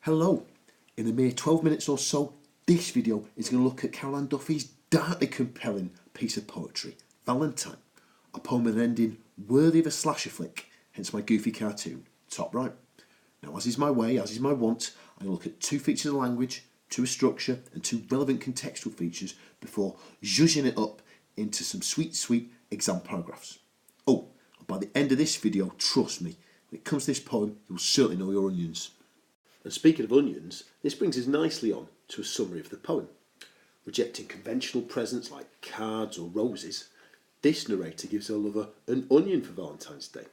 Hello, in a mere 12 minutes or so, this video is going to look at Caroline Duffy's darkly compelling piece of poetry, Valentine, a poem with an ending worthy of a slasher flick, hence my goofy cartoon, top right. Now, as is my way, as is my wont, I'm going to look at two features of language, two structure and two relevant contextual features before zhuzhing it up into some sweet exam paragraphs. Oh, and by the end of this video, trust me, when it comes to this poem, you'll certainly know your onions. And speaking of onions, this brings us nicely on to a summary of the poem. Rejecting conventional presents like cards or roses, this narrator gives her lover an onion for Valentine's Day.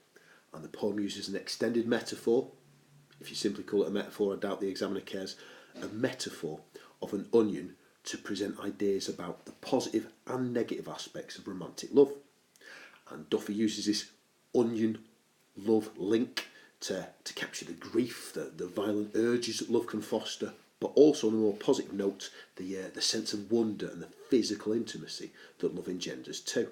And the poem uses an extended metaphor. If you simply call it a metaphor, I doubt the examiner cares. A metaphor of an onion to present ideas about the positive and negative aspects of romantic love. And Duffy uses this onion-love link to capture the grief, the violent urges that love can foster, but also on a more positive note, the sense of wonder and the physical intimacy that love engenders too.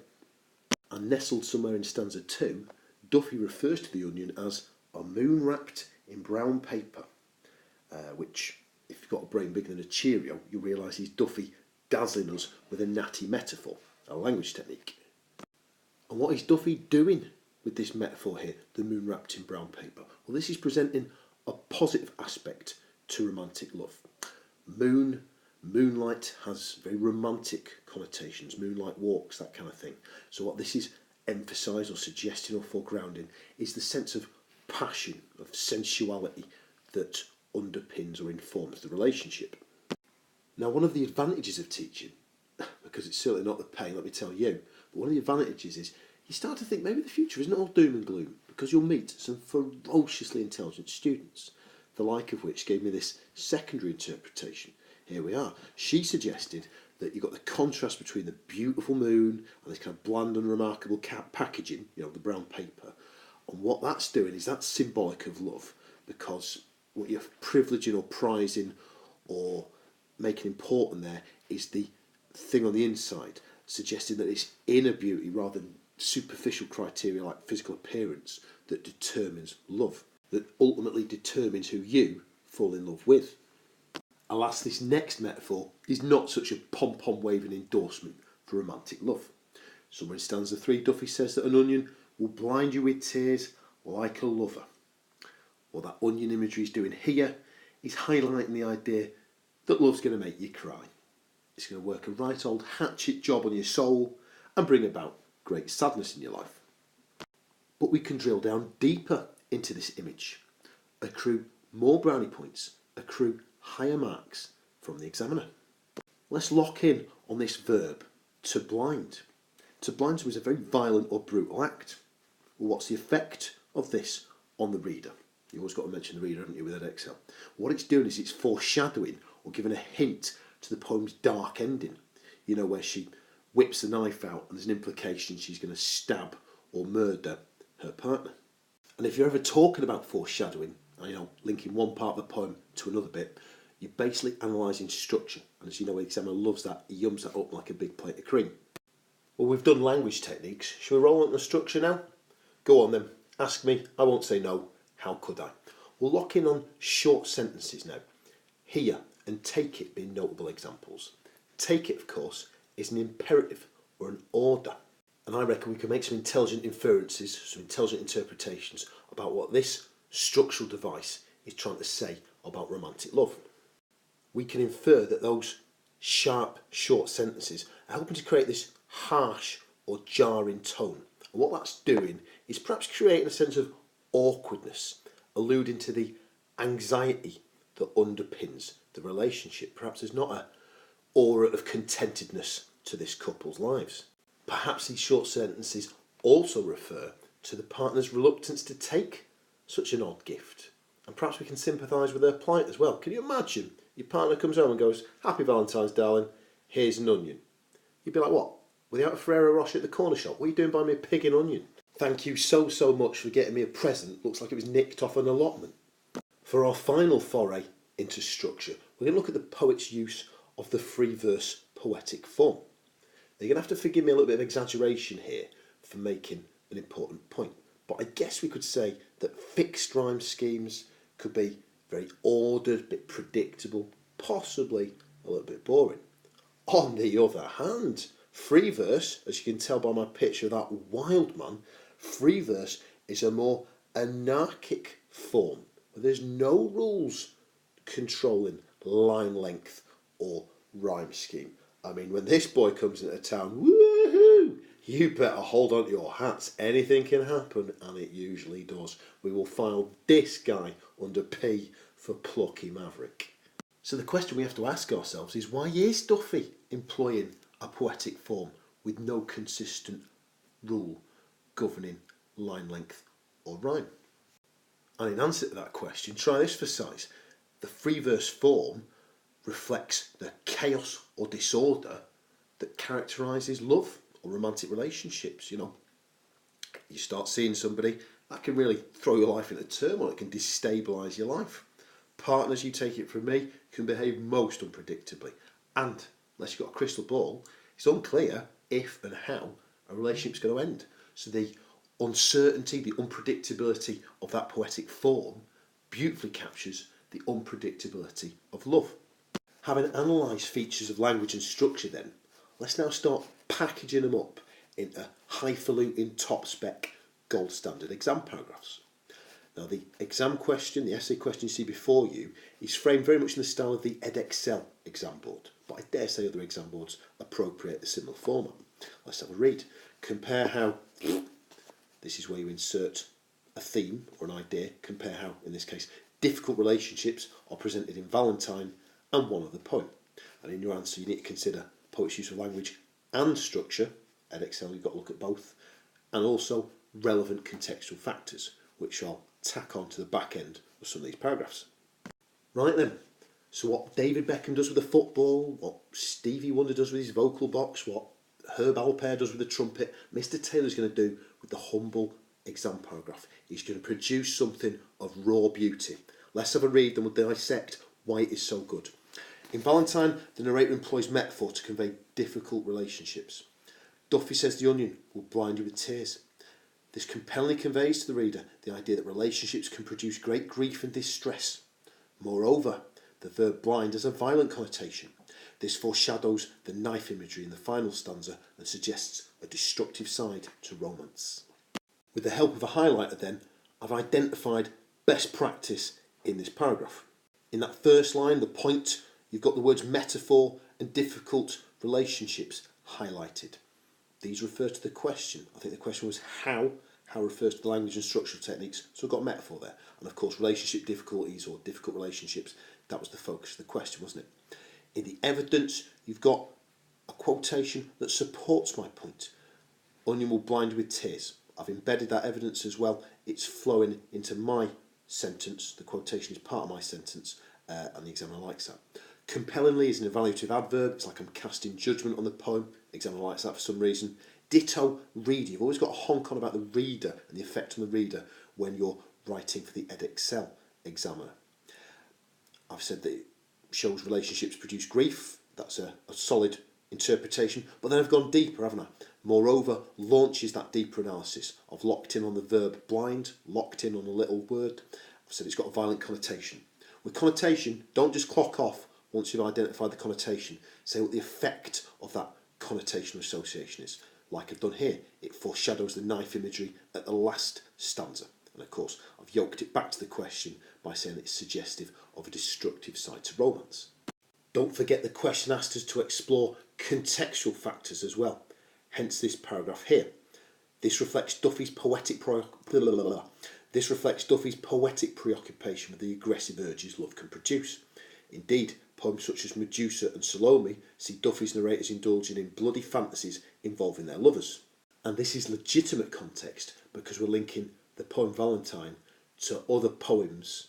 And nestled somewhere in stanza 2, Duffy refers to the onion as a moon wrapped in brown paper, which, if you've got a brain bigger than a Cheerio, you'll realise he's Duffy dazzling us with a natty metaphor, a language technique. And what is Duffy doing with this metaphor here, the moon wrapped in brown paper? Well, this is presenting a positive aspect to romantic love. Moonlight has very romantic connotations, moonlight walks, that kind of thing. So what this is emphasising or suggesting or foregrounding is the sense of passion, of sensuality that underpins or informs the relationship. Now, one of the advantages of teaching, because it's certainly not the pain, let me tell you, but one of the advantages is you start to think maybe the future isn't all doom and gloom, because you'll meet some ferociously intelligent students, the like of which gave me this secondary interpretation. Here we are. She suggested that you've got the contrast between the beautiful moon and this kind of bland and remarkable packaging, the brown paper. And what that's doing is that's symbolic of love, because what you're privileging or prizing or making important there is the thing on the inside, suggesting that it's inner beauty rather than superficial criteria like physical appearance that determines love, that ultimately determines who you fall in love with. Alas, this next metaphor is not such a pom-pom waving endorsement for romantic love. Somewhere in stanza 3, Duffy says that an onion will blind you with tears like a lover. What that onion imagery is doing here is highlighting the idea that love's going to make you cry. It's going to work a right old hatchet job on your soul and bring about great sadness in your life. But we can drill down deeper into this image, accrue more brownie points, accrue higher marks from the examiner. Let's lock in on this verb, to blind. To blind is a very violent or brutal act. Well, what's the effect of this on the reader? You always got to mention the reader, haven't you, with that Excel? What it's doing is it's foreshadowing or giving a hint to the poem's dark ending. Where she whips the knife out and there's an implication she's going to stab or murder her partner. And if you're ever talking about foreshadowing, linking one part of the poem to another bit, you're basically analysing structure. And as you know, the examiner loves that, he yums that up like a big plate of cream. Well, we've done language techniques. Shall we roll on the structure now? Go on then, ask me, I won't say no. How could I? We'll lock in on short sentences now. Here and take it being notable examples. Take it, of course, is an imperative or an order. And I reckon we can make some intelligent inferences, some intelligent interpretations about what this structural device is trying to say about romantic love. We can infer that those sharp, short sentences are helping to create this harsh or jarring tone. And what that's doing is perhaps creating a sense of awkwardness, alluding to the anxiety that underpins the relationship. Perhaps there's not an aura of contentedness to this couple's lives. Perhaps these short sentences also refer to the partner's reluctance to take such an odd gift. And perhaps we can sympathise with their plight as well. Can you imagine your partner comes home and goes, "Happy Valentine's, darling, here's an onion." You'd be like, "What? Without a Ferrero Rocher at the corner shop? What are you doing buying me a pig and onion?" Thank you so much for getting me a present. Looks like it was nicked off an allotment. For our final foray into structure, we're going to look at the poet's use of the free verse poetic form. Now, you're going to have to forgive me a little bit of exaggeration here for making an important point. But I guess we could say that fixed rhyme schemes could be very ordered, a bit predictable, possibly a little bit boring. On the other hand, free verse, as you can tell by my picture of that wild man, free verse is a more anarchic form where there's no rules controlling line length or rhyme scheme. I mean, when this boy comes into town, woohoo! You better hold on to your hats. Anything can happen, and it usually does. We will file this guy under P for plucky maverick. So the question we have to ask ourselves is, why is Duffy employing a poetic form with no consistent rule governing line length or rhyme? And in answer to that question, try this for size. The free verse form reflects the chaos or disorder that characterises love or romantic relationships. You start seeing somebody, that can really throw your life into turmoil. It can destabilise your life. Partners, you take it from me, can behave most unpredictably. And, unless you've got a crystal ball, it's unclear if and how a relationship's going to end. So the uncertainty, the unpredictability of that poetic form beautifully captures the unpredictability of love. Having analysed features of language and structure then, let's now start packaging them up into highfalutin top spec gold standard exam paragraphs. Now the exam question, the essay question you see before you, is framed very much in the style of the Edexcel exam board, but I dare say other exam boards appropriate a similar format. Let's have a read. Compare how, this is where you insert a theme or an idea, compare how, in this case, difficult relationships are presented in Valentine and one other poem. And in your answer you need to consider poet's use of language and structure, Edexcel, you've got to look at both, and also relevant contextual factors, which I'll tack on to the back end of some of these paragraphs. Right then, so what David Beckham does with the football, what Stevie Wonder does with his vocal box, what Herb Alpert does with the trumpet, Mr. Taylor's going to do with the humble exam paragraph. He's going to produce something of raw beauty. Let's have a read and we'll dissect why it is so good. In Valentine, the narrator employs metaphor to convey difficult relationships. Duffy says the onion will blind you with tears. This compellingly conveys to the reader the idea that relationships can produce great grief and distress. Moreover, the verb blind has a violent connotation. This foreshadows the knife imagery in the final stanza and suggests a destructive side to romance. With the help of a highlighter then, I've identified best practice in this paragraph. In that first line, the point, you've got the words metaphor and difficult relationships highlighted. These refer to the question. I think the question was how. How refers to the language and structural techniques. So we've got metaphor there. And of course, relationship difficulties or difficult relationships, that was the focus of the question, wasn't it? In the evidence, you've got a quotation that supports my point. Onion will blind you with tears. I've embedded that evidence as well. It's flowing into my sentence. The quotation is part of my sentence, and the examiner likes that. Compellingly is an evaluative adverb. It's like I'm casting judgment on the poem. The examiner likes that for some reason. Ditto reader. You've always got to honk on about the reader and the effect on the reader when you're writing for the Edexcel examiner. I've said that it shows relationships produce grief. That's a solid interpretation. But then I've gone deeper, haven't I? Moreover, launches that deeper analysis. I've locked in on the verb blind, locked in on a little word. I've said it's got a violent connotation. With connotation, don't just clock off once you've identified the connotation. Say what the effect of that connotation or association is. Like I've done here, it foreshadows the knife imagery at the last stanza. And of course, I've yoked it back to the question by saying it's suggestive of a destructive side to romance. Don't forget the question asked us to explore contextual factors as well. Hence this paragraph here. This reflects Duffy's poetic preoccupation with the aggressive urges love can produce. Indeed, poems such as Medusa and Salome see Duffy's narrators indulging in bloody fantasies involving their lovers. And this is legitimate context because we're linking the poem Valentine to other poems,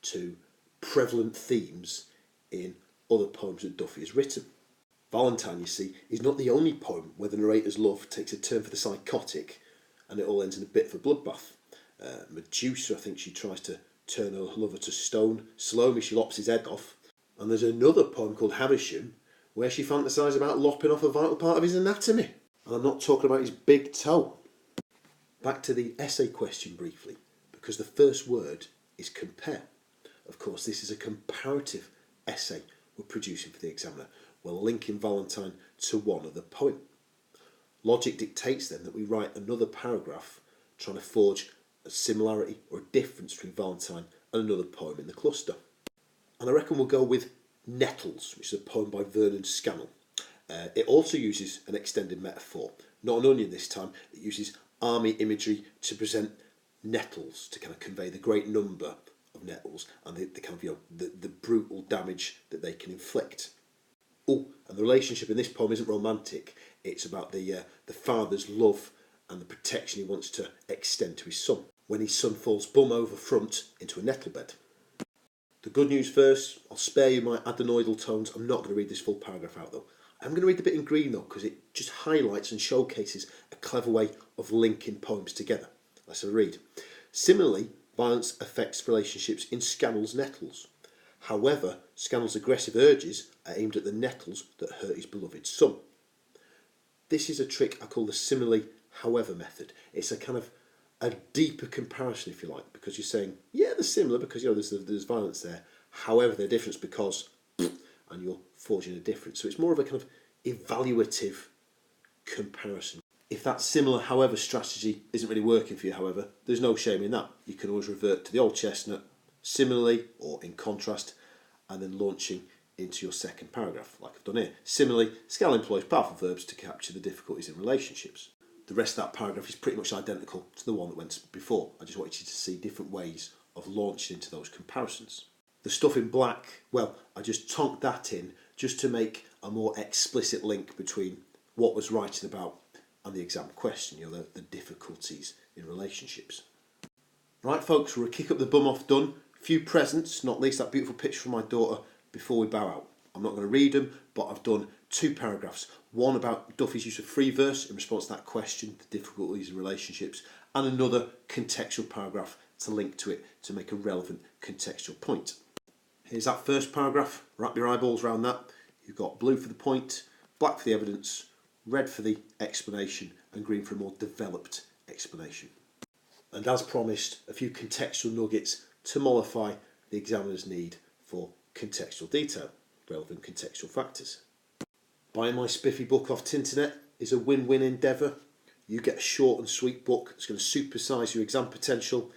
to prevalent themes in other poems that Duffy has written. Valentine, you see, is not the only poem where the narrator's love takes a turn for the psychotic and it all ends in a bit of a bloodbath. Medusa, I think she tries to turn her lover to stone. Salome, she lops his head off. And there's another poem called Havisham where she fantasises about lopping off a vital part of his anatomy. And I'm not talking about his big toe. Back to the essay question briefly, because the first word is compare. of course, this is a comparative essay we're producing for the examiner. We're linking Valentine to one other poem. Logic dictates then that we write another paragraph trying to forge a similarity or a difference between Valentine and another poem in the cluster. And I reckon we'll go with Nettles, which is a poem by Vernon Scannell. It also uses an extended metaphor, not an onion this time. It uses army imagery to present nettles, to kind of convey the great number of nettles and the kind of, the brutal damage that they can inflict. Oh, and the relationship in this poem isn't romantic. It's about the father's love and the protection he wants to extend to his son when his son falls bum over front into a nettle bed. The good news first, I'll spare you my adenoidal tones. I'm not going to read this full paragraph out though. I'm going to read the bit in green though, because it just highlights and showcases a clever way of linking poems together. Let's have a read. Similarly, violence affects relationships in Scannell's Nettles. However, Scannell's aggressive urges are aimed at the nettles that hurt his beloved son. This is a trick I call the simile however method. It's a kind of a deeper comparison, if you like, because you're saying, yeah, they're similar because there's violence there. However, they're different because, and you're forging a difference. So it's more of a kind of evaluative comparison. If that similar however strategy isn't really working for you, however, there's no shame in that. You can always revert to the old chestnut, similarly or in contrast, and then launching into your second paragraph, like I've done here. Similarly, Scannell employs powerful verbs to capture the difficulties in relationships. The rest of that paragraph is pretty much identical to the one that went before. I just wanted you to see different ways of launching into those comparisons. The stuff in black, well, I just tonked that in just to make a more explicit link between what was writing about and the exam question, the difficulties in relationships. Right, folks, we're a kick up the bum off done. A few presents, not least that beautiful picture from my daughter, before we bow out. I'm not going to read them, but I've done 2 paragraphs. One about Duffy's use of free verse in response to that question, the difficulties in relationships, and another contextual paragraph to link to it to make a relevant contextual point. Here's that first paragraph. Wrap your eyeballs around that. You've got blue for the point, black for the evidence, red for the explanation, and green for a more developed explanation. And as promised, a few contextual nuggets to mollify the examiner's need for contextual detail, relevant contextual factors. Buying my spiffy book off Tinternet is a win-win endeavour. You get a short and sweet book that's going to supersise your exam potential.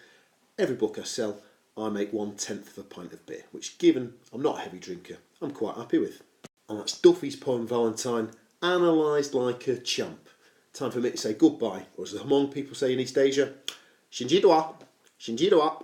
Every book I sell, I make 1/10 of a pint of beer, which, given I'm not a heavy drinker, I'm quite happy with. And that's Duffy's poem Valentine, analysed like a champ. Time for me to say goodbye, or as the Hmong people say in East Asia, Shinji Dwa, Shinji Dwa.